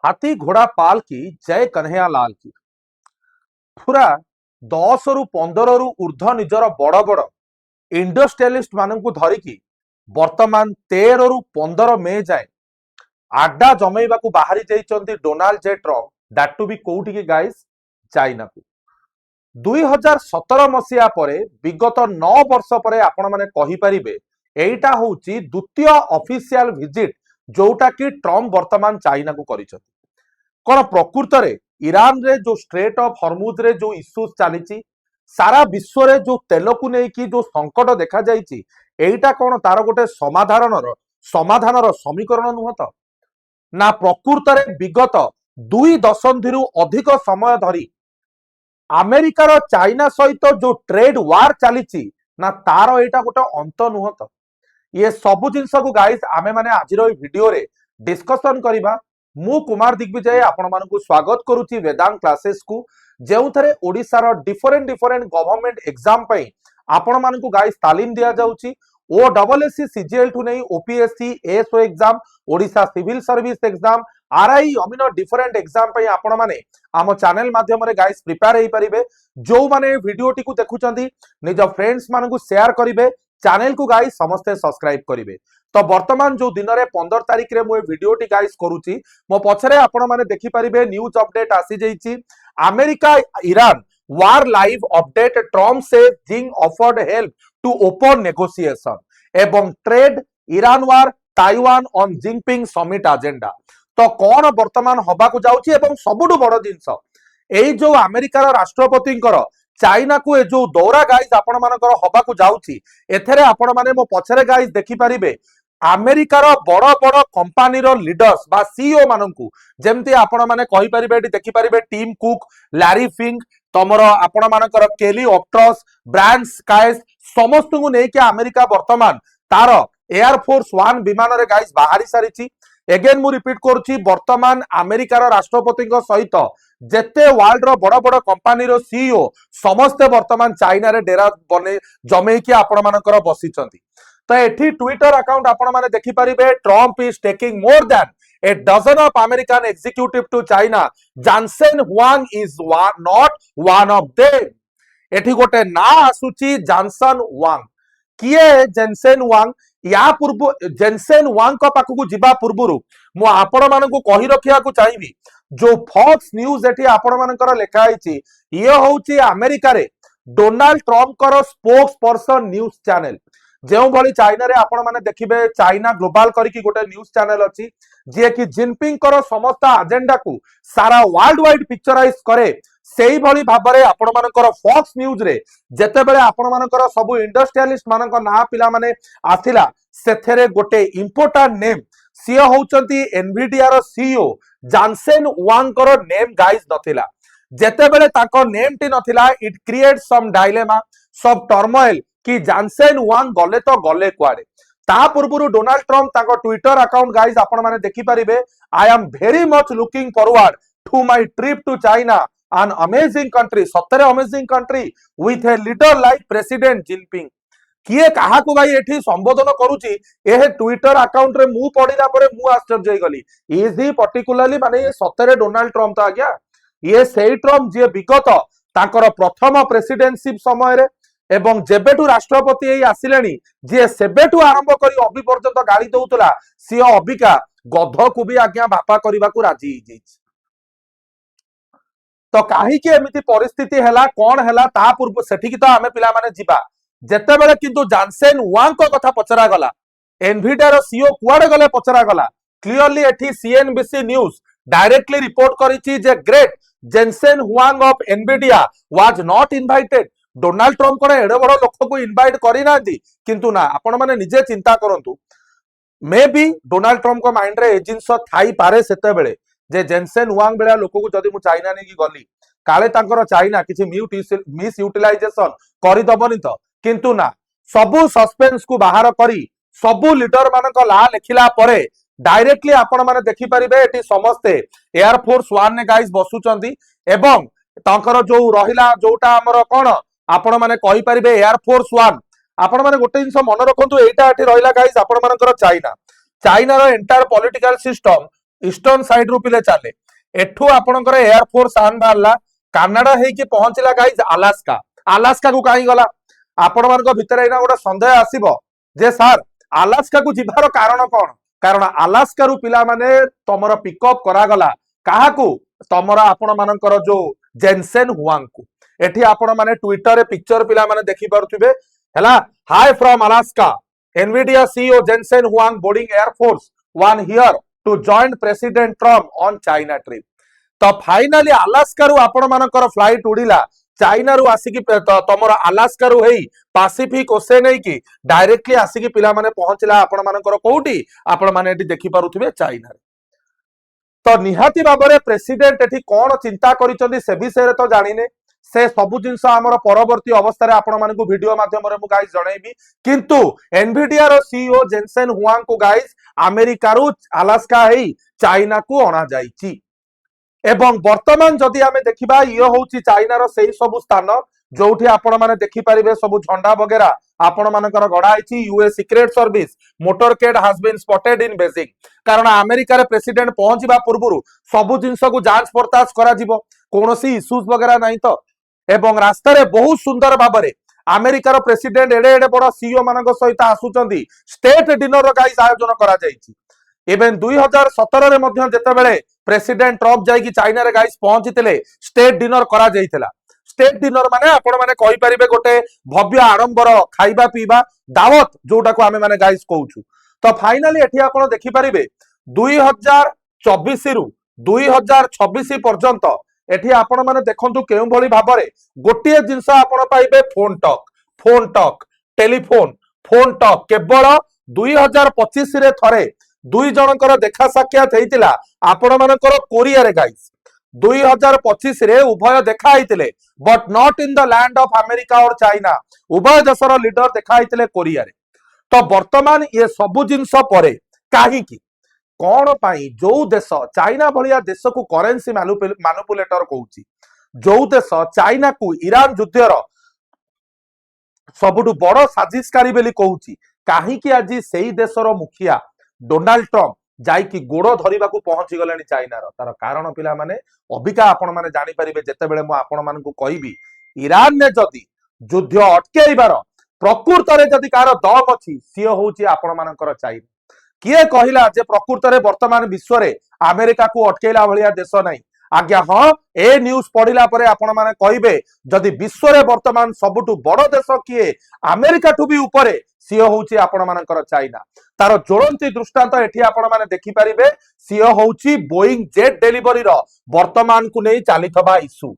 हाथी घोड़ा पाल की जय कन्हैया लाल की। पूरा 10 रु 15 रु ऊर्ध्व निजर बड़ बड़ इंडस्ट्रियलिस्ट मानू धरिकी वर्तमान 13 रु 15 मे जाए आड्डा जमेवा बाहरी जाइछन्ति Donald J Trump that to be कोउठी की गाइस चाइना को 2017 मसीहा परे विगत 9 वर्ष परे आपण माने कहि परिबे एटा होउची द्वितीय ऑफिशियल विजिट जोटा कि ट्रम्प वर्तमान चाइना को करिसथि। कोन प्रकृत रे ईरान रे जो स्ट्रेट ऑफ हॉर्मुज रे जो इश्यूज चलीची सारा विश्व रे जो तेल को लेकिन जो संकट देखा जाइची एटा कोन तार गोटे समाधानर समीकरण नुह तो ना प्रकृत रे विगत 2 दशंधि अधिक समय धरी अमेरिकार चाइना सहित जो ट्रेड वार चलीची ना तार एटा गोटे अंत नुह तो ये सबु जिनस को गाइस आमे माने आजिर वीडियो रे डिस्कशन करिबा। मु कुमार दिग्विजय आपण मानकु स्वागत करूची वेदांत क्लासेस को जेउ थरे ओडिसा रो डिफरेंट गवर्नमेंट एग्जाम पई आपण मानकु गाइस तालीम दिया जाउची। OSSC CGL ठु नै OPSC ASO exam Odisha civil service exam RI अमिनो डिफरेंट एग्जाम पई आपण माने आम चैनल माध्यम रे गाइस प्रिपेयर हेई परिबे। जो माने वीडियो टी को देखुचंदी निज फ्रेंड्स मानकु शेयर करिवे चैनल को गाइस समस्ते सब्सक्राइब करिवे। तो वर्तमान जो दिन में 15 तारिख रे मु वीडियो टी गाइस करूची मो पछरे आपण माने देखि परिबे न्यूज अपडेट आसी जाईची। America Iran war live update Trump से जिंग offered help to open negotiation एवं trade Iran war Taiwan on Jinping summit agenda. तो कौन वर्तमान हबा को जाउची एवं सबुठु बड़ जिंस एई जो अमेरिकार राष्ट्रपतिंकर चाइना को ए जो दौरा गाइस आपण मानकर हबा को जाउची एथरे आपण माने मो पछरे गाइस देखि परिबे अमेरिकार बड़ बड़ कंपनी रो लीडर्स बा सीईओ माननकु जेमति आपण माने कहि परिबे एटी देखि परिबे टीम कुक लैरी फिंक तमरो आपण मानकर केली ऑप्ट्रस ब्रांड स्काइस समस्त को नै के अमेरिका वर्तमान तार एयर फोर्स 1 विमान रे गाइस बाहरी सारिची। एगेन मु रिपीट करूची वर्तमान अमेरिकार राष्ट्रपति सहित जेते वर्ल्ड रो बड़ बड़ कंपनी रो सीईओ समस्ते वर्तमान चाइना रे डेरा बने जमे कि आपण मानकर बसिचंती। तो एठी ट्विटर अकाउंट आपण माने देखि परिबे Trump is taking more than a dozen of American executive to China. Jansen Huang is not one of them. एठी गोटे ना आसुची जानसन वांग किए जेनसेन वांग या पूर्व जेनसेन वांग को पाखकु जिबा पूर्वरु मु आपण मानकु कहि रखिया को चाहिबी जो फॉक्स न्यूज एठी आपण मानकर लेखा आइची ये होउची अमेरिका रे डोनाल्ड ट्रम्प कर स्पोक्स पर्सन न्यूज चैनल जो भली चाइना रे आपण माने देखिबे चाइना ग्लोबल करिकी गोटे न्यूज चैनल अछि जे कि जिनपिंग कर समस्त एजेंडा को सारा वर्ल्ड वाइड पिक्चराइज करे सेही भली भाबरे आपण मानकर फॉक्स न्यूज रे जेते बेले आपण मानकर सब इंडस्ट्रियलिस्ट मानकर ना पिला माने आथिला सेथेरे गोटे इंपोर्टेंट नेम सी होउचंती एनवीडिया रो सीईओ जानसेन वांग कर नेम गाइस नथिला जेते बेले ताको नेम टी नथिला इट क्रिएट सम डायलेमा सब टर्मोइल कि जानसेन वांग गले तो गले कुआडे ता पूर्व डोनाल्ड ट्रम्प ताको ट्विटर अकाउंट गाइस आपण माने देखि परिबे I am very much looking forward to my trip to China an amazing country सत्तरे amazing country with a leader like president Jinping किए कहा को भाई एठी संबोधन करूची ए ट्विटर अकाउंट रे मु पढिला परे मु आश्चर्य होई गली इज ही पर्टिकुलरली माने ये सत्तरे डोनाल्ड ट्रम्प तो आज्ञा ये सेही ट्रम्प जे विगत ताकर प्रथम प्रेसिडेंटशिप समय रे एवं जेबेठु राष्ट्रपति आसिलेनी जे सेबेठु आरंभ करी अभी पर्यंत गाड़ी दउतला सी अबिका गध को भी आज्ञा बापा करबा को राजी हो तो काहे कि एमिति परिस्थिति हैला कोन हैला ता पूर्व सेठी की तो आमे पिला माने जिबा जेते बेले किंतु जानसेन वांग को कथा पचरा गला एनवीडिया रो सीईओ कुआडे गले पचरा गला क्लियरली एठी सीएनबीसी न्यूज डायरेक्टली रिपोर्ट करिछि जे great Jensen Huang of Nvidia was not invited Donald Trump को एडे बड़ लोक को इनवाइट करिना किंतु ना आपण माने निजे चिंता करंतु मे बी डोनाल्ड ट्रम्प को माइंड रे ए जिंस थाई पारे सेते बेले जे जेनसेन हुआंग बेला लोक को जदी मु चाइना ने की गली काले तांकर चाइना किछि मिस यूटिलाइजेशन करि दबनी तो किंतु ना सबु सस्पेंस को बाहर करी सबु लीडर मानक ला लेखिला परे डायरेक्टली आपण माने देखि परिबे एटी समस्ते एयर फोर्स 1 ने गाइस बसुचंदी एवं तांकर जो रहिला जोटा हमर कोन आपण माने कहि परिबे एयर फोर्स 1 आपण माने गोटे जिंस मन रखंतु एटा एठी रहिला गाइस आपण मानकर चाइना रो entire political system eastern side रु पिले चले एठू आपणकर एयरफोर्स आन बाहला कानाडा हेकी पहुंचला गाइज अलास्का अलास्का को कहीं गला आपण मानक भितर एना गोटे संदेह आसीबो जे सर अलास्का को जिबार कारण कोन कारण अलास्का रु पिला माने तमर पिकअप करा गला काहाकू तमर आपण मानकर जो जेनसेन हुआंग को एठी आपण माने ट्विटर रे पिक्चर पिला माने देखि पारुथिबे हला hi from Alaska Nvidia CEO Jensen Huang boarding Air Force One here to join President Trump on China trip तो फाइनली अलास्का रु आपण मानकर फ्लाइट उड़िला चाइना रु आसिकी तमर अलास्का रु हेई पैसिफिक ओशन हेई कि डायरेक्टली आसिकी पिला माने पहुंचला आपण मानकर कोउटी आपण माने एठी देखि पारुथिबे चाइना रे तो निहाती भाबरे प्रेसिडेंट एठी कोन चिंता करिसंदी से विषय रे तो जानिने से सबु जिंस आमर परवर्ती अवस्था रे आपण मानकु वीडियो माध्यम रे मु गाइस जणैबी किंतु एनवीडिया रो सीईओ जेनसेन हुआंग को गाइस अमेरिका रु अलास्का हेई चाइना को अणा जाईची एवं वर्तमान जदि आमे देखिबा ये होउची चाइना रो सेही सबु स्थान जोठी आपण माने देखि परिबे सबु झंडा वगैरह आपण मानकर गड़ा आइची US secret service motorcade has been spotted in Beijing कारण अमेरिका रे प्रेसिडेंट पहुंचबा पूर्वरु सबु जिंस को जांच पड़ताछ करा जिवो कोनोसी इश्यूज वगैरह नहीं तो एवं रास्ता रे बहुत सुंदर भाबरे अमेरिकार प्रेसिडेंट एडे एडे बड़ सीईओ मानक सहित आसुचंदी स्टेट डिनर गाइस आयोजन करा जायछि इवेन 2017 रे मध्य जेतेबेले प्रेसिडेंट ट्रम्प जाई कि चाइना रे गाइस पहुंचीतिले स्टेट डिनर करा जायतिला स्टेट डिनर माने आपण माने कहि परिबे गोटे भव्य आडंबर खाइबा पीबा दावत जोटा को आमे माने गाइस कहउछु तो फाइनली एठी आपण देखि परिबे 2024 रु 2026 पर्यंत एठी आपण माने देखंतु केउ भली भाबरे गोटिए जिंस आपण पाइबे phone talk telephone phone talk केवल 2025 रे थरे दुई जनकर देखा साक्षात हेतिला आपण मानकर कोरिया रे गाइस 2025 रे उभय देखा हेतिले but not in the land of America और चाइना उभय देशर लीडर देखा हेतिले कोरिया रे तो वर्तमान ये सबु जिंस परे काहे की कौन पाई जो देश चाइना भलिया देश को करेंसी मैनिपुलेटर कहूची जो देश चाइना को ईरान युद्धर सबुठु बड़ साजिशकारी बेली कहूची काहे की आज सेही देशर मुखिया डोनाल्ड ट्रम्प जाइकी गोड़ धरिबा को पहुंची गलेनी चाइना रो तार कारण पिला माने अबिका आपण माने जानि परिबे जेतेबेले मु आपण मानकु कहिबी ईरान ने जदि युद्ध अटकेइबार प्रकृत रे जदि कार दम अछि सिए होउची आपण मानकर चाइना किए कहिला जे प्रकृत रे वर्तमान विश्व रे अमेरिका को अटकेला भलिया देश नाही आज्ञा हाँ ए न्यूज पढ़िला परे आपण माने कहिबे जदि विश्व रे वर्तमान सबुठु बड़ देश किए अमेरिका ठु भी ऊपरे सिए होउची आपण मानकर चाइना तार ज्वलंती दृष्टांत एठी आपण माने देखि परिबे सिए होउची बोइंग जेट डिलीवरी रो वर्तमान को नै चालिथबा इशू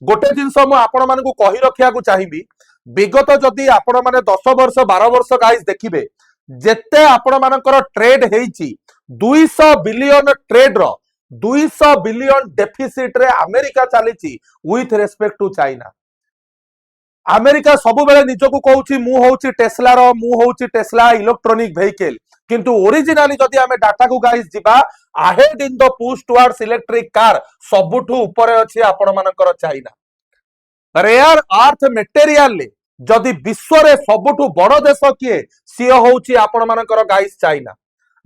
गोटे जिंस मु आपण मानकु कहि रखिया को चाहिबी विगत जदि आपण माने 10 वर्ष 12 वर्ष गाइस देखिबे जेते आपण मानकर ट्रेड हेइची 200 बिलियन ट्रेड रो 200 बिलियन डेफिसिट रे अमेरिका चलीची with respect to China America सबु बेले निजको कहूची मु होउची टेस्ला रो मु होउची टेस्ला इलेक्ट्रॉनिक व्हीकल किंतु ओरिजिनली जदि हमें डाटा को गाइस जिबा ahead in the push towards electric car सबुठु ऊपर अछि आपण मानकर चाइना रेयर अर्थ मटेरियल ले जदि विश्व रे सबुठु बड़ देश किए सिए होउची आपण मानकर guys China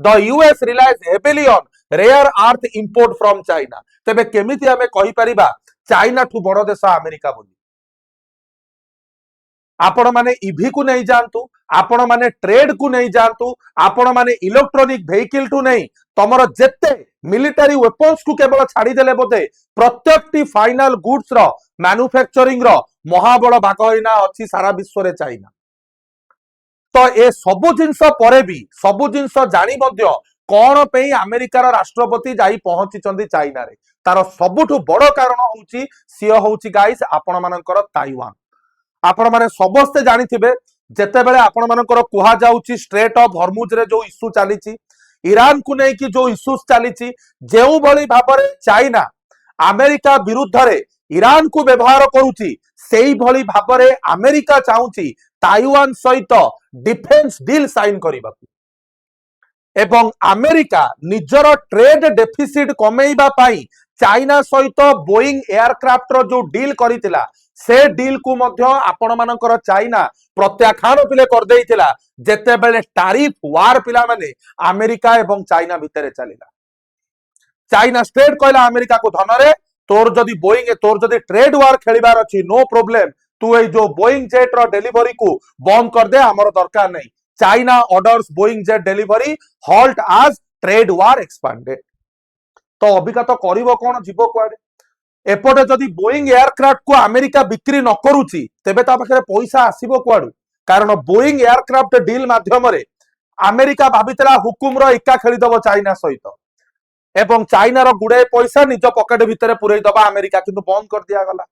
the US relies heavily on rare earth import from China तेबे केमिति हमें कहि परिबा चाइना ठु बड़ देश अमेरिका बोली आपण माने ईवी को नहीं जानतु आपण माने ट्रेड को नहीं जानतु आपण माने इलेक्ट्रॉनिक व्हीकल टू नहीं तमर जेते मिलिटरी वेपन्स को केवल छाड़ी देले बोधे प्रत्येकटी फाइनल गुड्स रो मैन्युफैक्चरिंग रो महाबड़ भागइना अछि सारा विश्व रे चाइना तो ए सबु जिंस परे भी सबु जिंस जानी मध्य कौन पे अमेरिकार राष्ट्रपति जाई पहुंची चाइना रे तार सबुठु बड़ कारण होउची सिए होउची गाइस आपण मानकर ताइवान आपण माने समस्ते जानिथिबे जेतेबेले आपण मानकर कुहा जाउची स्ट्रेट ऑफ हॉर्मुज रे जो इश्यू चलीची ईरान को नै कि जो इश्यूज चलीची जेउ भली भाबरे चाइना अमेरिका विरुद्ध रे ईरान को व्यवहार करूची सेही भली भाबरे अमेरिका चाहूची ताइवान सहित डिफेंस डील साइन करिबाकू एवं अमेरिका निजर ट्रेड डेफिसिट कमेइबा पाई चाइना सहित बोइंग एयरक्राफ्ट रो जो डील करितिला से डील को मध्य आपण मानकर चाइना प्रत्याख्यान पिले कर देइतिला जेतेबेले टैरिफ वार पिला माने अमेरिका एवं चाइना भितरे चलिला चाइना स्ट्रेट कहला अमेरिका को धनरे तोर जदि बोइंग तोर जदि ट्रेड वार खेलिबार अछि नो प्रॉब्लम तू ए जो बोइंग जेट रो डिलीवरी को बंद कर दे हमर दरकार नहीं China orders Boeing jet delivery halt आज ट्रेड वार एक्सपांडेड तो अबिका तो करिवो कोन जीवो कुआडे एपटे जदि बोइंग एयरक्राफ्ट को अमेरिका बिक्री न करूची तेबे ता पाखरे पैसा आसीबो कुआडू कारण बोइंग एयरक्राफ्ट डील माध्यम रे अमेरिका भाबितला हुकुम रो इक्का खेलिदबो चाइना सहित एवं चाइना रो गुडे पैसा निज पॉकेट भितरे पुरई दबा अमेरिका किंतु बंद कर दिया गला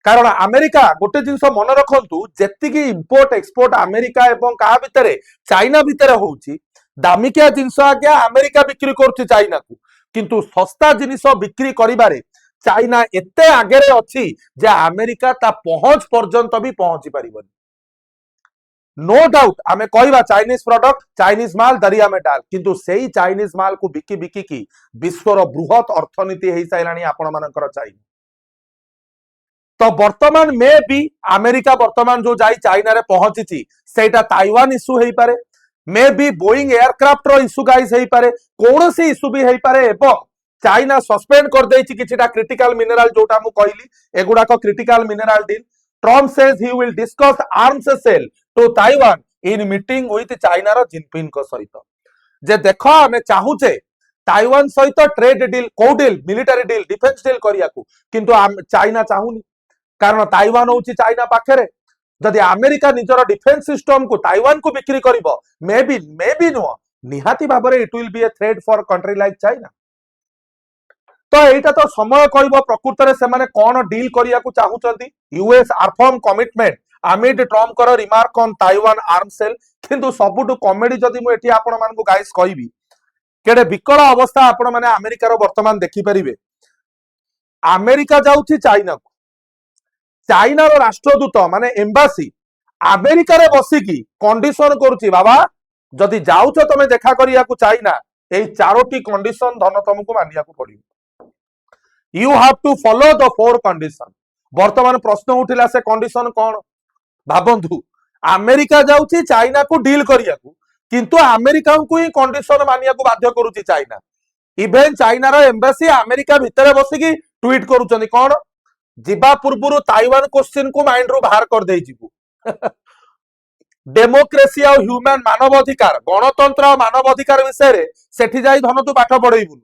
कारण अमेरिका गोटे जिनस मन रखंतु जेतिकी इंपोर्ट एक्सपोर्ट अमेरिका एवं का भितरे चाइना भितरे होउची दामिकिया जिनस आज्ञा अमेरिका बिक्री करूची चाइना को किंतु सस्ता जिनिस बिक्री करिबारे चाइना एते आगे अच्छी जे अमेरिका ता पहुंच पर्यंत भी पहुंची पारिबनी नो डाउट आमे कहवा चाइनीज प्रोडक्ट चाइनीज माल दरिया में डाल किंतु सेही चाइनीज माल को बिकी बिकी की विश्वर बृहत अर्थनीति हो साराणी आपण मानकर चाइना तो वर्तमान में भी अमेरिका वर्तमान जो जाई चाइना रे पहुंची सेटा ताइवान इश्यू हो पारे मे भी बोइंग एयरक्राफ्ट रो इश्यू गाइस हो पारे कौन सी इश्यू भी हो पारे एवं चाइना सस्पेंड कर देछि किछिटा क्रिटिकल मिनरल जोटा मु कहली एगुडा को critical mineral deal Trump says he will discuss arms sale to Taiwan in meeting with China रो जिनपिंग को सहित जे देखो हमें चाहूचे ताइवान सहित ट्रेड डील को deal military deal defence deal करिया को किंतु चाइना चाहूनी कारण ताइवान होची चाइना पाखरे जदि अमेरिका निजर डिफेंस सिस्टम को ताइवान को बिक्री करिवो मे बी नो निहाती भाबरे it will be a threat for country like China तो एटा तो समय कहबो प्रकृत रे से माने कोन डील करिया को चाहूचंती US affirm commitment amid Trump कर remark on Taiwan arm sale किंतु सबुटु कॉमेडी जदि मु एठी आपण मानकु गाइस कहबी केडे विकल अवस्था आपण माने अमेरिका रो वर्तमान देखि परिबे अमेरिका जाउची चाइना को चाइना रो राष्ट्रदूत माने एम्बासी अमेरिका रे बसिकी कंडीशन करूची बाबा जदि जाउछ तमे देखा करिया को चाइना एई चारोटी कंडीशन धन तुमको मानिया को पड़िबो You have to follow the 4 condition वर्तमान प्रश्न उठिला से कंडीशन कौन भाबंतु अमेरिका जाउची चाइना को डील करिया को किंतु अमेरिका को ही कंडीशन मानिया को बाध्य करूची चाइना इवेन चाइना रो एम्बेसी अमेरिका भितरे बसिकी ट्वीट करूचनी कौन जिबा पूर्वरु ताइवान क्वेश्चन को माइंड रो बाहर कर देई जिबु डेमोक्रेसी और ह्यूमन मानवाधिकार गणतंत्र और मानवाधिकार विषय रे सेठी जाई धन तू पाठ पढैबुनु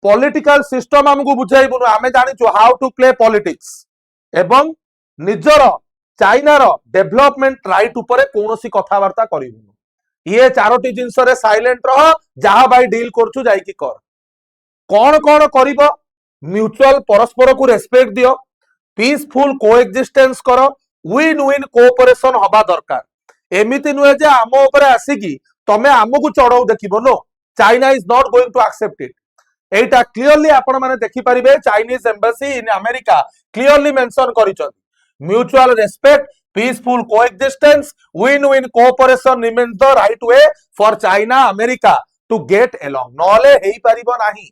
पॉलिटिकल सिस्टम हमको बुझाइबुनु आमे जानिछु हाउ टू प्ले पॉलिटिक्स एवं निजर चाइना रो डेवलपमेंट राइट ऊपर कोनोसी कथावार्ता करिबुनु ये चारोटी जिंस रे साइलेंट रह जहा भाई डील करछु जाई की कर कौन कौन करिबो म्यूचुअल परस्पर को रेस्पेक्ट दियो पीसफुल कोएक्जिस्टेंस करो विन विन कोऑपरेशन हबा दरकार एमिति नुहे जे आमो ऊपर आसीकी तमे आमको चढ़ाऊ देखिबो no China is not going to accept it एटा क्लियरली आपण माने देखि परिबे Chinese embassy in America clearly mention करिसथि mutual respect peaceful coexistence win win cooperation remains the right way for China America to get along नले हेई परिबो नाही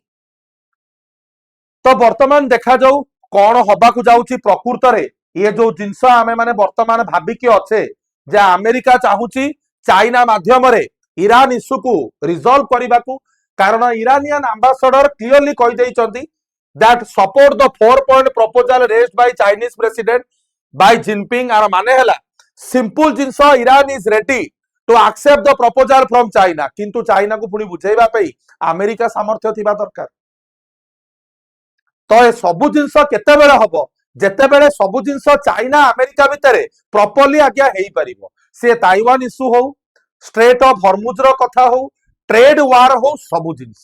तो वर्तमान देखा जाऊ कौन हबा को जाउची प्रकृत रे ये जो जिनस आमे माने वर्तमान भाबिकी अच्छे जे अमेरिका चाहूची चाइना माध्यम रे ईरान इश्यू को रिजॉल्व करबा को कारण इरानियन एम्बेसडर क्लियरली कहि दैचंती that support the 4 point proposal raised by Chinese president by Jinping आर माने हला सिंपल जिनस Iran is ready to accept the proposal from China किंतु चाइना को पुनी बुझाइबा पई अमेरिका सामर्थ्य थिबा दरकार तो ए सबु जिनस केते बेले हबो जेते बेले सबु जिनस चाइना अमेरिका भितरे प्रॉपर्ली आज्ञा हेई परिबो से ताइवान इश्यू हो स्ट्रेट ऑफ हॉर्मुज रो कथा हो ट्रेड वार हो सबु जिनस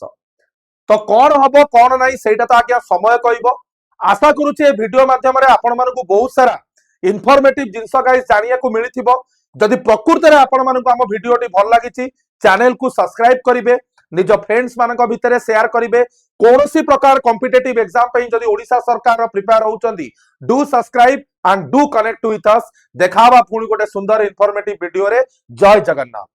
तो कौन हबो कौन नाही सेटा तो आज्ञा समय कहबो आशा करूची ए वीडियो माध्यम रे आपण मानकु बहुत सारा इन्फॉर्मेटिव जिनस गाइस जानिया को मिलिथिबो जदि प्रकृत रे आपण मानकु हम वीडियोटी भल लागिची चैनल को सब्सक्राइब करिवे निज फ्रेंड्स मानक भितरे शेयर करिवे कोनोसी प्रकार कॉम्पिटिटिव एग्जाम पे जदि ओडिशा सरकार प्रिपेयर होउचंदी do subscribe and do connect with us देखावा पुणी गोटे सुंदर इन्फॉर्मेटिव वीडियो रे जय जगन्नाथ।